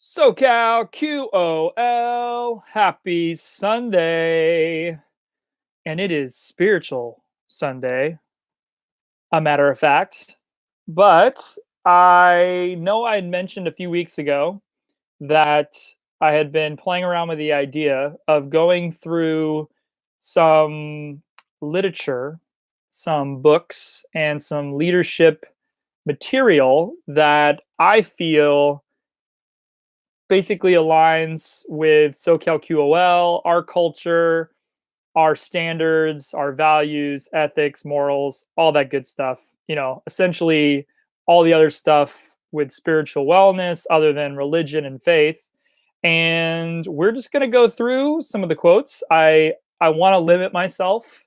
SoCalQOL, happy Sunday. And it is spiritual Sunday, a matter of fact. But I know I had mentioned a few weeks ago that I had been playing around with the idea of going through some literature, some books, and some leadership material that I feel basically aligns with SoCalQOL, our culture, our standards, our values, ethics, morals, all that good stuff. Essentially all the other stuff with spiritual wellness other than religion and faith. And we're just going to go through some of the quotes. I want to limit myself,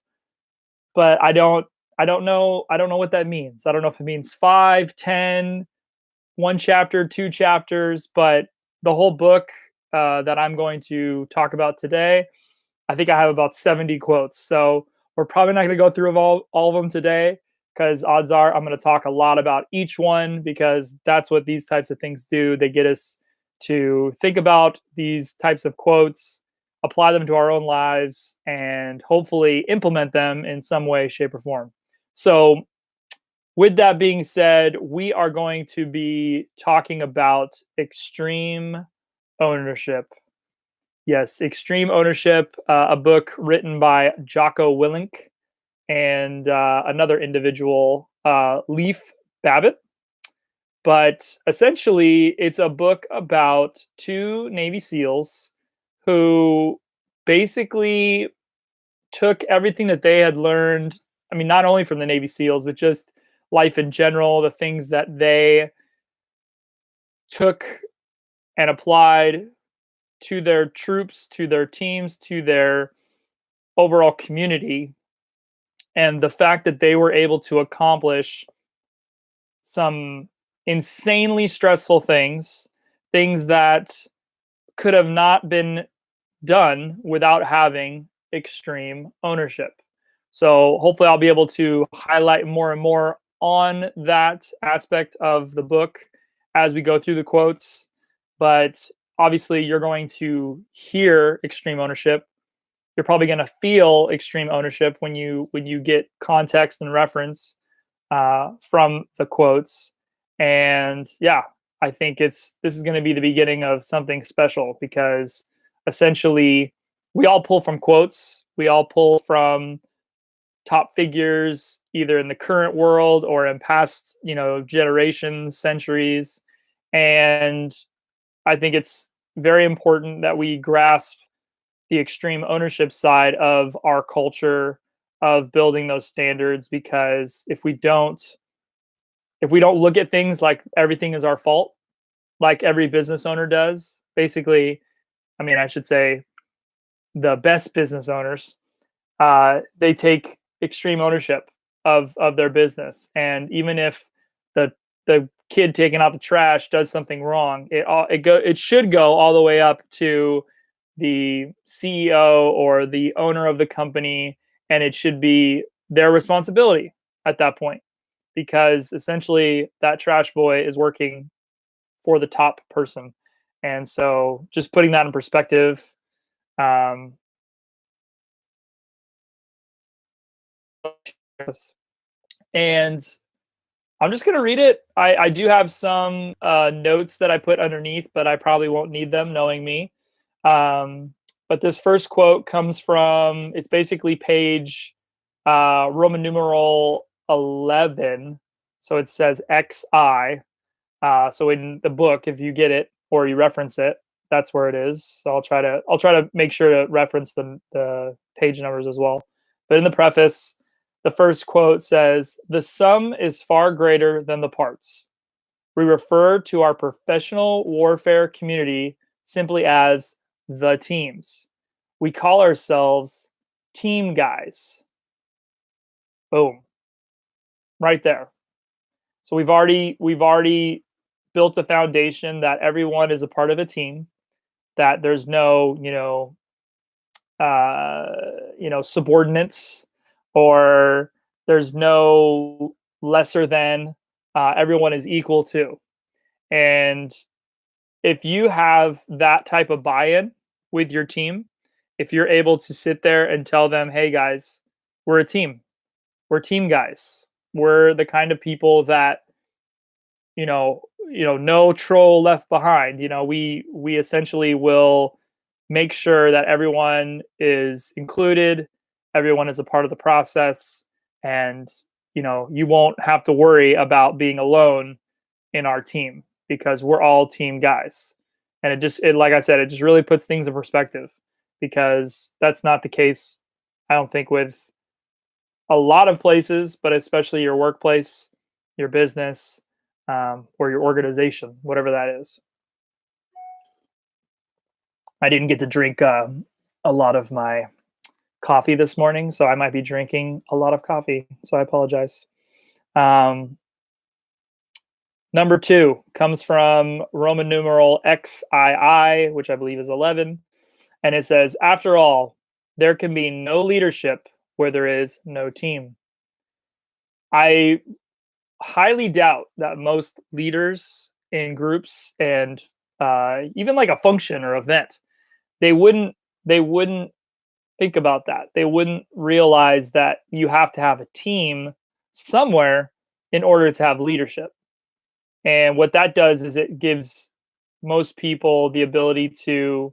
but I don't know what that means. I don't know if it means 5, 10, one chapter, two chapters, but the whole book that I'm going to talk about today, I think I have about 70 quotes. So we're probably not going to go through all of them today because odds are I'm going to talk a lot about each one because that's what these types of things do. They get us to think about these types of quotes, apply them to our own lives, and hopefully implement them in some way, shape, or form. So with that being said, we are going to be talking about extreme ownership. Yes, Extreme Ownership, a book written by Jocko Willink and another individual, Leif Babin. But essentially, it's a book about two Navy SEALs who basically took everything that they had learned. I mean, not only from the Navy SEALs, but just life in general, the things that they took and applied to their troops, to their teams, to their overall community. And the fact that they were able to accomplish some insanely stressful things, things that could have not been done without having extreme ownership. So hopefully I'll be able to highlight more and more on that aspect of the book as we go through the quotes. But obviously you're going to hear extreme ownership. You're probably going to feel extreme ownership when you get context and reference from the quotes. And yeah, I think this is going to be the beginning of something special because essentially we all pull from quotes. We all pull from top figures either in the current world or in past, generations, centuries. And I think it's very important that we grasp the extreme ownership side of our culture of building those standards because if we don't look at things like everything is our fault, like every business owner does, basically, I mean, I should say the best business owners, they take extreme ownership of their business. And even if the kid taking out the trash does something wrong, it should go all the way up to the CEO or the owner of the company, and it should be their responsibility at that point because essentially that trash boy is working for the top person. And so just putting that in perspective, um, and I'm just going to read it. I do have some notes that I put underneath, but I probably won't need them knowing me. But this first quote comes from, it's basically page Roman numeral 11. So it says XI. So in the book, if you get it or you reference it, that's where it is. So I'll try to make sure to reference the page numbers as well. But in the preface, the first quote says, "The sum is far greater than the parts. We refer to our professional warfare community simply as the teams. We call ourselves team guys." Boom. Right there. So we've already built a foundation that everyone is a part of a team, that there's no, subordinates, or there's no lesser than. Everyone is equal to, and if you have that type of buy-in with your team, if you're able to sit there and tell them, "Hey guys, we're a team. We're team guys. We're the kind of people that, no troll left behind. We essentially will make sure that everyone is included, everyone is a part of the process, and you won't have to worry about being alone in our team because we're all team guys." And like I said, it just really puts things in perspective because that's not the case, I don't think, with a lot of places, but especially your workplace, your business, or your organization, whatever that is. I didn't get to drink a lot of my coffee this morning, so I might be drinking a lot of coffee. So I apologize. Um, Number 2 comes from Roman numeral XII, which I believe is 11. And it says, "After all, there can be no leadership where there is no team." I highly doubt that most leaders in groups and even like a function or event, they wouldn't they wouldn't think about that. They wouldn't realize that you have to have a team somewhere in order to have leadership. And what that does is it gives most people the ability to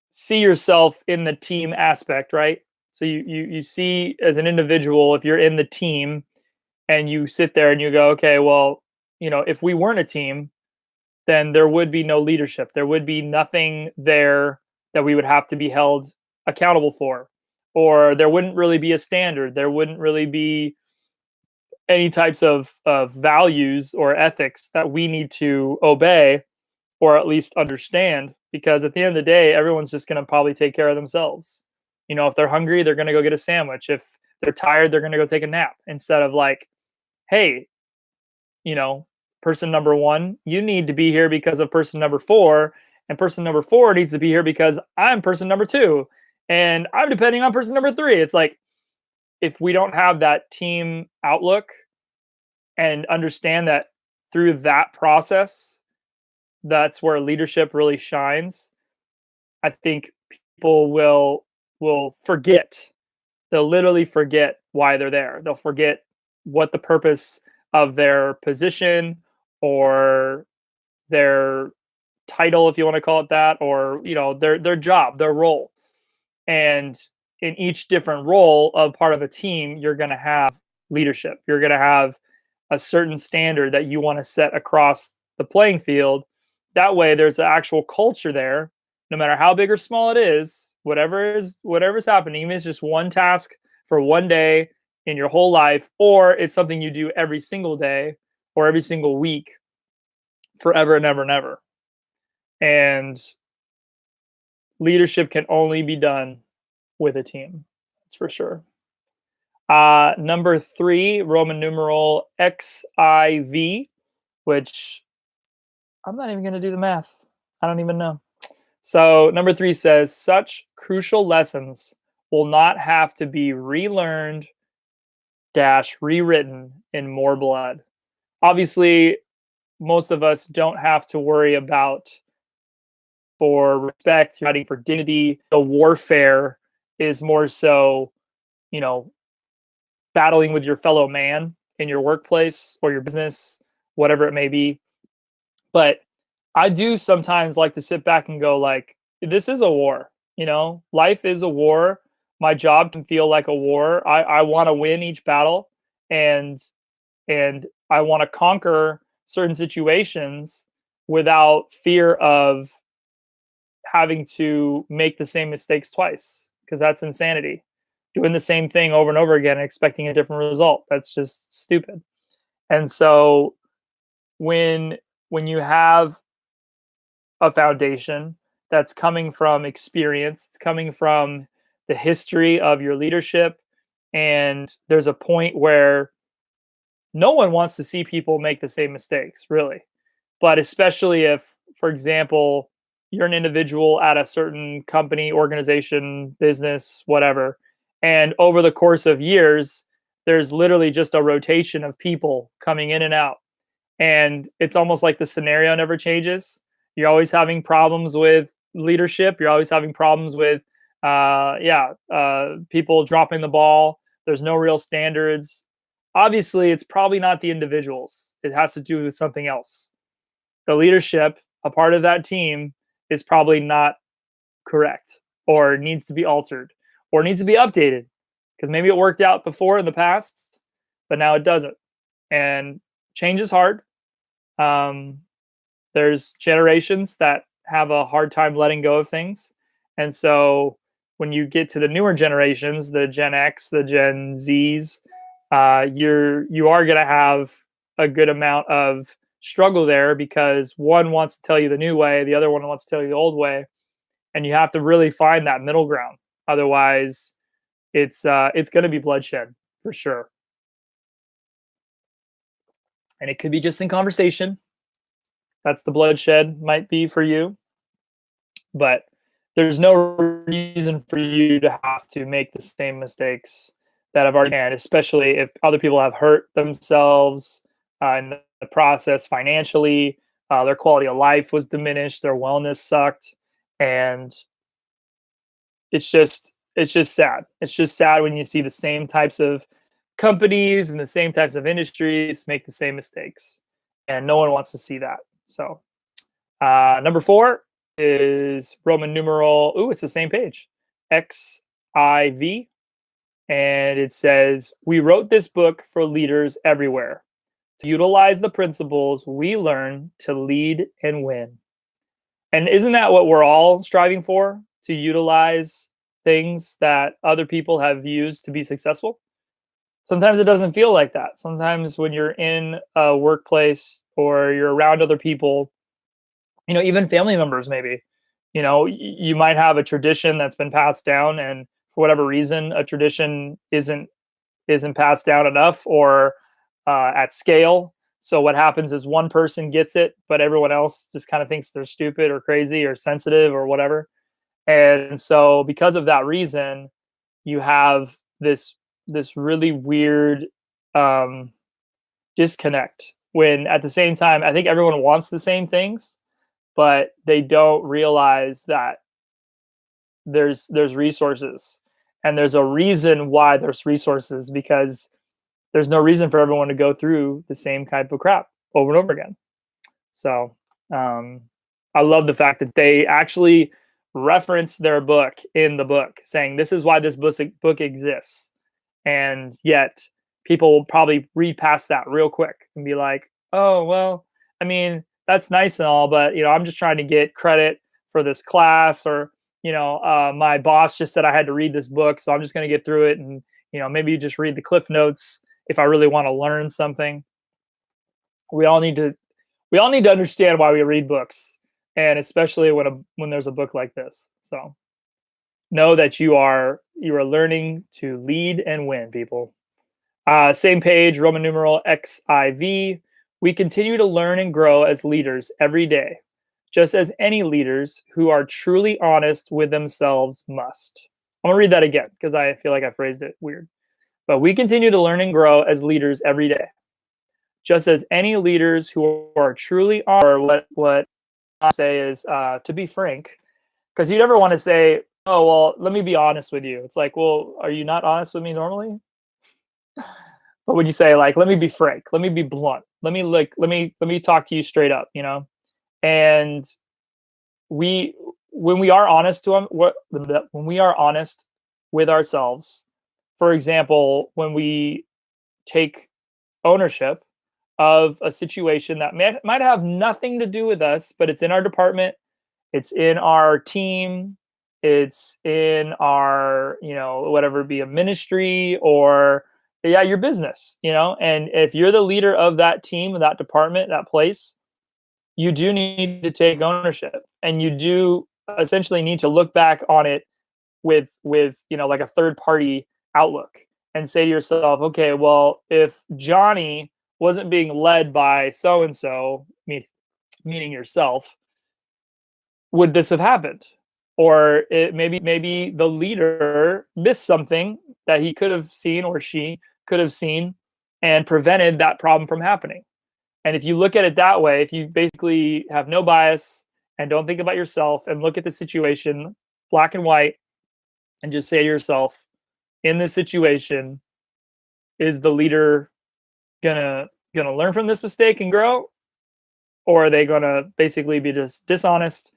see yourself in the team aspect, right? So you see as an individual, if you're in the team and you sit there and you go, okay, well, if we weren't a team, then there would be no leadership. There would be nothing there that we would have to be held accountable for, or there wouldn't really be a standard. There wouldn't really be any types of values or ethics that we need to obey or at least understand, because at the end of the day, everyone's just going to probably take care of themselves. If they're hungry, they're going to go get a sandwich. If they're tired, they're going to go take a nap, instead of like, hey, you know, person number 1, you need to be here because of person number 4, and person number 4 needs to be here because I'm person number 2, and I'm depending on person number 3. It's like, if we don't have that team outlook and understand that through that process, that's where leadership really shines, I think people will forget. They'll literally forget why they're there. They'll forget what the purpose of their position or their title, if you want to call it that, or their job, their role. And in each different role of part of a team, you're going to have leadership. You're going to have a certain standard that you want to set across the playing field. That way there's an actual culture there, no matter how big or small it is, whatever's happening, even if it's just one task for one day in your whole life, or it's something you do every single day or every single week, forever and ever and ever. And leadership can only be done with a team. That's for sure. Number 3, Roman numeral XIV, which I'm not even going to do the math. I don't even know. So number 3 says, such crucial lessons will not have to be relearned - rewritten in more blood. Obviously, most of us don't have to worry about, for respect, fighting for dignity. The warfare is more so, you know, battling with your fellow man in your workplace or your business, whatever it may be. But I do sometimes like to sit back and go, like, this is a war. Life is a war. My job can feel like a war. I want to win each battle, and I want to conquer certain situations without fear of having to make the same mistakes twice, because that's insanity. Doing the same thing over and over again and expecting a different result, that's just stupid. And so when you have a foundation that's coming from experience, it's coming from the history of your leadership, and there's a point where no one wants to see people make the same mistakes, really. But especially if, for example, you're an individual at a certain company, organization, business, whatever, and over the course of years, there's literally just a rotation of people coming in and out. And it's almost like the scenario never changes. You're always having problems with leadership. You're always having problems with, people dropping the ball. There's no real standards. Obviously, it's probably not the individuals. It has to do with something else. The leadership, a part of that team, is probably not correct, or needs to be altered, or needs to be updated, because maybe it worked out before in the past, but now it doesn't. And change is hard. Um, there's generations that have a hard time letting go of things. And so when you get to the newer generations, the Gen X, the Gen Zs, you are going to have a good amount of struggle there, because one wants to tell you the new way, the other one wants to tell you the old way, and you have to really find that middle ground. Otherwise, it's going to be bloodshed for sure. And it could be just in conversation. That's the bloodshed might be for you, but there's no reason for you to have to make the same mistakes that I've already made, especially if other people have hurt themselves in the process financially. Their quality of life was diminished, their wellness sucked, and it's just sad. It's just sad when you see the same types of companies and the same types of industries make the same mistakes, and no one wants to see that. So, number 4 is Roman numeral. Ooh, it's the same page. XIV, and it says, "We wrote this book for leaders everywhere to utilize the principles we learn to lead and win." And isn't that what we're all striving for? To utilize things that other people have used to be successful? Sometimes it doesn't feel like that. Sometimes when you're in a workplace or you're around other people, even family members, maybe, you might have a tradition that's been passed down, and for whatever reason, a tradition isn't passed down enough, or at scale. So what happens is one person gets it, but everyone else just kind of thinks they're stupid or crazy or sensitive or whatever. And so because of that reason, you have this really weird um, disconnect, when at the same time I think everyone wants the same things, but they don't realize that there's resources, and there's a reason why there's resources, because there's no reason for everyone to go through the same type of crap over and over again. So um, I love the fact that they actually reference their book in the book, saying this is why this book exists. And yet people will probably read past that real quick and be like, oh, well, I mean, that's nice and all, but I'm just trying to get credit for this class, or my boss just said I had to read this book, so I'm just going to get through it, and maybe just read the cliff notes if I really want to learn something. We all need to understand why we read books, and especially when there's a book like this. So know that you are learning to lead and win, people. Same page, Roman numeral XIV. We continue to learn and grow as leaders every day, just as any leaders who are truly honest with themselves must. I'm gonna read that again because I feel like I phrased it weird. But we continue to learn and grow as leaders every day, just as any leaders who are truly honest. Or what I say is, to be frank, because you never want to say, oh, well, let me be honest with you. It's like, well, are you not honest with me normally? But when you say, like, let me be frank, let me be blunt, let me talk to you straight up, and when we are honest to them, when we are honest with ourselves, for example, when we take ownership of a situation that might have nothing to do with us, but it's in our department, it's in our team, it's in our, whatever, be a ministry, or your business, and if you're the leader of that team, that department, that place, you do need to take ownership, and you do essentially need to look back on it with like a third party outlook, and say to yourself, okay, well, if Johnny wasn't being led by so and so, meaning yourself, would this have happened? Or maybe the leader missed something that he could have seen, or she could have seen, and prevented that problem from happening. And if you look at it that way, if you basically have no bias and don't think about yourself and look at the situation black and white and just say to yourself, in this situation, is the leader gonna learn from this mistake and grow, or are they gonna basically be just dishonest,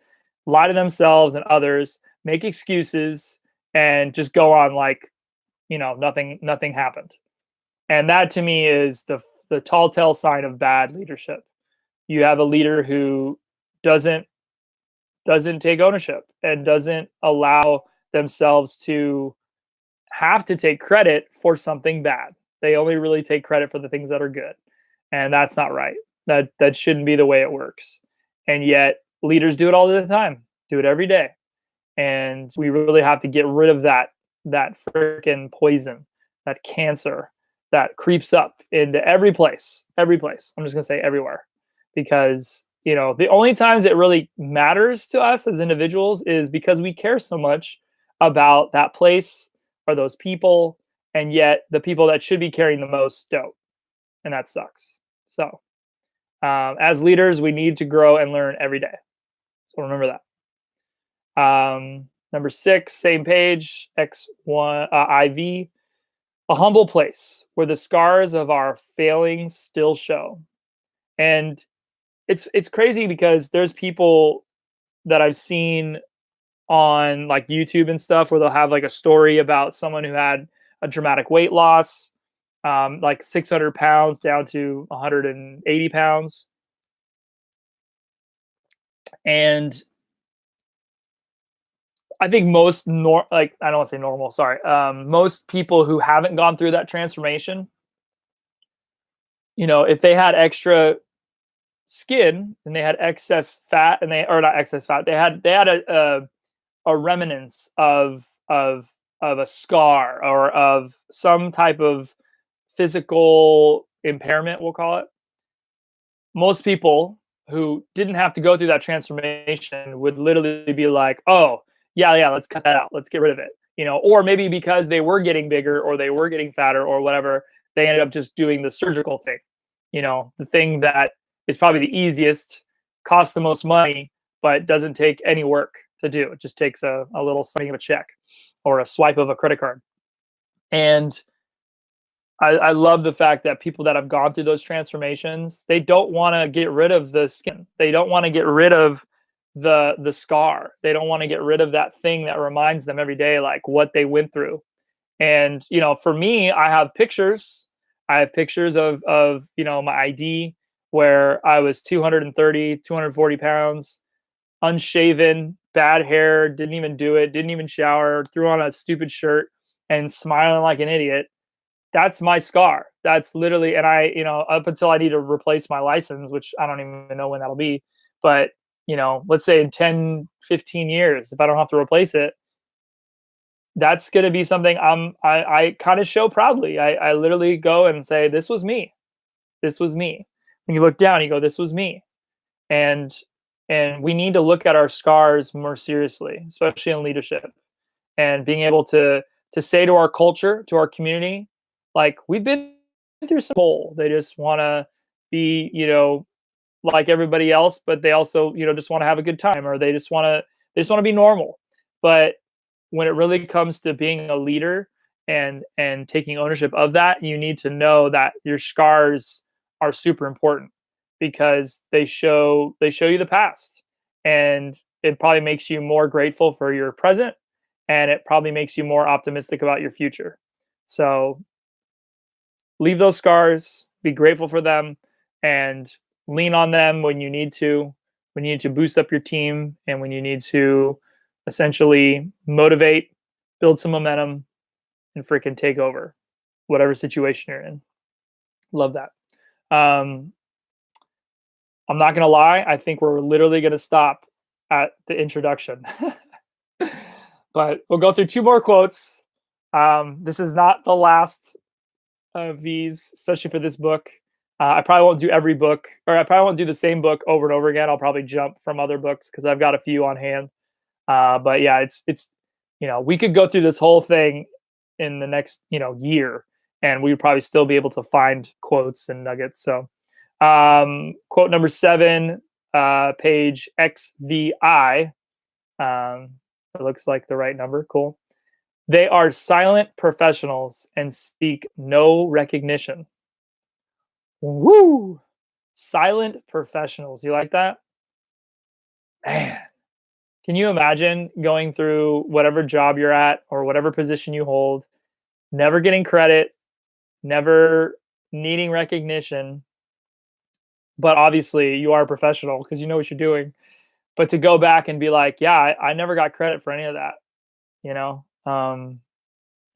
lie to themselves and others, make excuses, and just go on like nothing happened? And that to me is the tall tale sign of bad leadership. You have a leader who doesn't doesn't take ownership and doesn't allow themselves to have to take credit for something bad. They only really take credit for the things that are good. And that's not right. That shouldn't be the way it works. And yet leaders do it all the time, do it every day. And we really have to get rid of that freaking poison, that cancer that creeps up into every place. Every place. I'm just gonna say everywhere. Because the only times it really matters to us as individuals is because we care so much about that place or those people, and yet the people that should be caring the most don't, and that sucks. So, as leaders, we need to grow and learn every day. So remember that. Number 6, same page, X1 IV, a humble place where the scars of our failings still show. And it's crazy because there's people that I've seen on like YouTube and stuff where they'll have like a story about someone who had a dramatic weight loss, like 600 pounds down to 180 pounds. And I think most I don't want to say normal, sorry. Most people who haven't gone through that transformation, if they had extra skin and they had excess fat and they or not excess fat, they had a remnants of a scar or of some type of physical impairment, we'll call it. Most people who didn't have to go through that transformation would literally be like, oh, yeah, let's cut that out. Let's get rid of it. Or maybe because they were getting bigger or they were getting fatter or whatever, they ended up just doing the surgical thing. The thing that is probably the easiest, costs the most money, but doesn't take any work to do. It just takes a little signing of a check or a swipe of a credit card. And I love the fact that people that have gone through those transformations, they don't want to get rid of the skin. They don't want to get rid of the scar. They don't want to get rid of that thing that reminds them every day, like what they went through. And, for me, I have pictures. I have pictures of my ID where I was 230, 240 pounds, unshaven, bad hair, didn't even do it, didn't even shower, threw on a stupid shirt and smiling like an idiot. That's my scar. That's literally, and up until I need to replace my license, which I don't even know when that'll be, but let's say in 10, 15 years, if I don't have to replace it, that's going to be something I kind of show proudly. I literally go and say, this was me. This was me. And you look down, you go, this was me. And we need to look at our scars more seriously, especially in leadership, and being able to say to our culture, to our community, like, we've been through some hole. They just want to be, like everybody else, but they also, just want to have a good time, or they just want to be normal. But when it really comes to being a leader and taking ownership of that, you need to know that your scars are super important because they show you the past, and it probably makes you more grateful for your present, and it probably makes you more optimistic about your future. So leave those scars, be grateful for them, and lean on them when you need to boost up your team, and when you need to essentially motivate, build some momentum, and freaking take over whatever situation you're in. Love that. I'm not going to lie. I think we're literally going to stop at the introduction, but we'll go through 2 more quotes. This is not the last of these, especially for this book. I probably won't do every book, or I probably won't do the same book over and over again. I'll probably jump from other books because I've got a few on hand. But yeah, it's we could go through this whole thing in the next year, and we would probably still be able to find quotes and nuggets. So quote number 7, page XVI. It looks like the right number. Cool. They are silent professionals and seek no recognition. Woo! Silent professionals. You like that? Man, can you imagine going through whatever job you're at or whatever position you hold, never getting credit, never needing recognition, but obviously you are a professional because you know what you're doing. But to go back and be like, yeah, I never got credit for any of that, you know,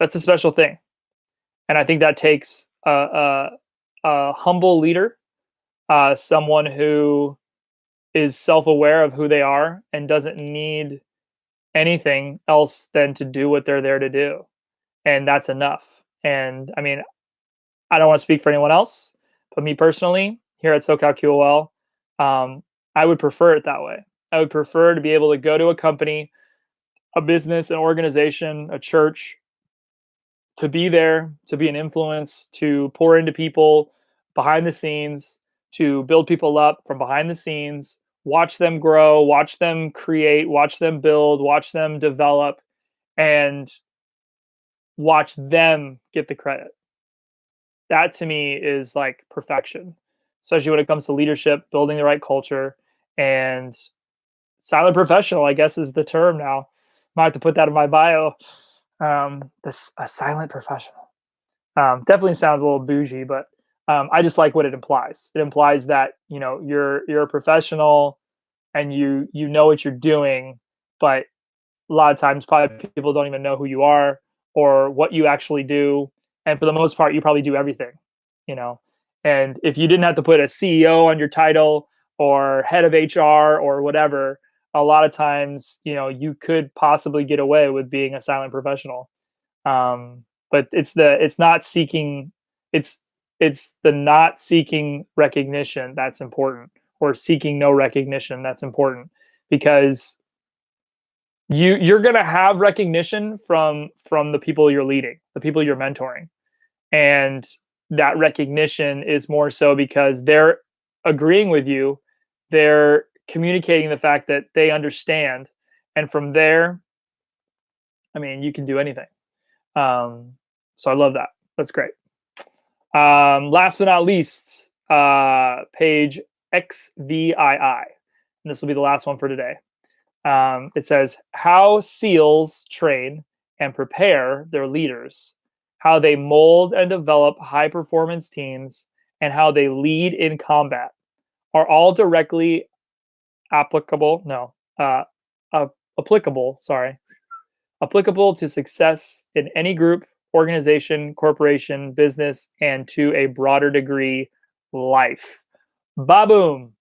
that's a special thing. And I think that takes a humble leader, someone who is self-aware of who they are and doesn't need anything else than to do what they're there to do. And that's enough. And I mean, I don't want to speak for anyone else, but me personally, here at SoCalQOL, I would prefer it that way. I would prefer to be able to go to a company, a business, an organization, a church, to be there, to be an influence, to pour into people behind the scenes, to build people up from behind the scenes, watch them grow, watch them create, watch them build, watch them develop, and watch them get the credit. That to me is like perfection, especially when it comes to leadership, building the right culture, and silent professional, I guess, is the term now. Might have to put that in my bio. This a silent professional. Definitely sounds a little bougie, but I just like what it implies. It implies that you're a professional and you know what you're doing, but a lot of times probably people don't even know who you are or what you actually do. And for the most part, you probably do everything, you know. And if you didn't have to put a CEO on your title or head of HR or whatever, a lot of times, you could possibly get away with being a silent professional. But it's not seeking it's it's the not seeking recognition that's important, or seeking no recognition that's important, because you're going to have recognition from the people you're leading, the people you're mentoring. And that recognition is more so because they're agreeing with you, they're communicating the fact that they understand, and from there, I mean, you can do anything. So I love that. That's great. Last but not least, page XVII, and this will be the last one for today. It says how SEALs train and prepare their leaders, how they mold and develop high performance teams, and how they lead in combat are all directly applicable. No, applicable. Sorry, applicable to success in any group, organization, corporation, business, and to a broader degree, life. Baboom.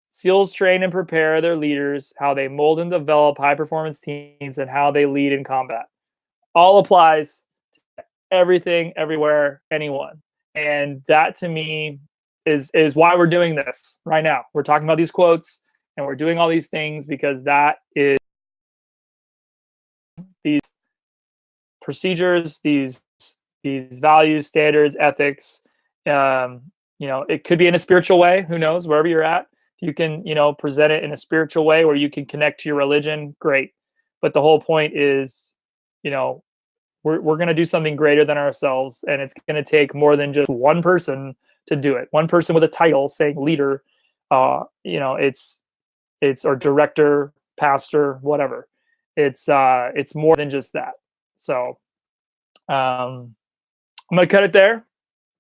SEALs train and prepare their leaders, how they mold and develop high performance teams, and how they lead in combat. All applies to everything, everywhere, anyone. And that to me is why we're doing this right now. We're talking about these quotes and we're doing all these things because that is these procedures, these values, standards, ethics. It could be in a spiritual way. Who knows? Wherever you're at, if you can, present it in a spiritual way where you can connect to your religion, great. But the whole point is, we're going to do something greater than ourselves, and it's going to take more than just one person to do it. One person with a title saying leader, it's or director, pastor, whatever. It's more than just that. So I'm gonna cut it there.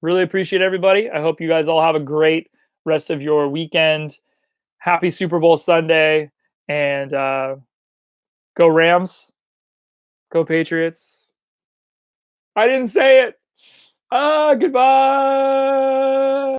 Really appreciate everybody. I hope you guys all have a great rest of your weekend. Happy Super Bowl Sunday, and go Rams, go Patriots. I didn't say it. Goodbye.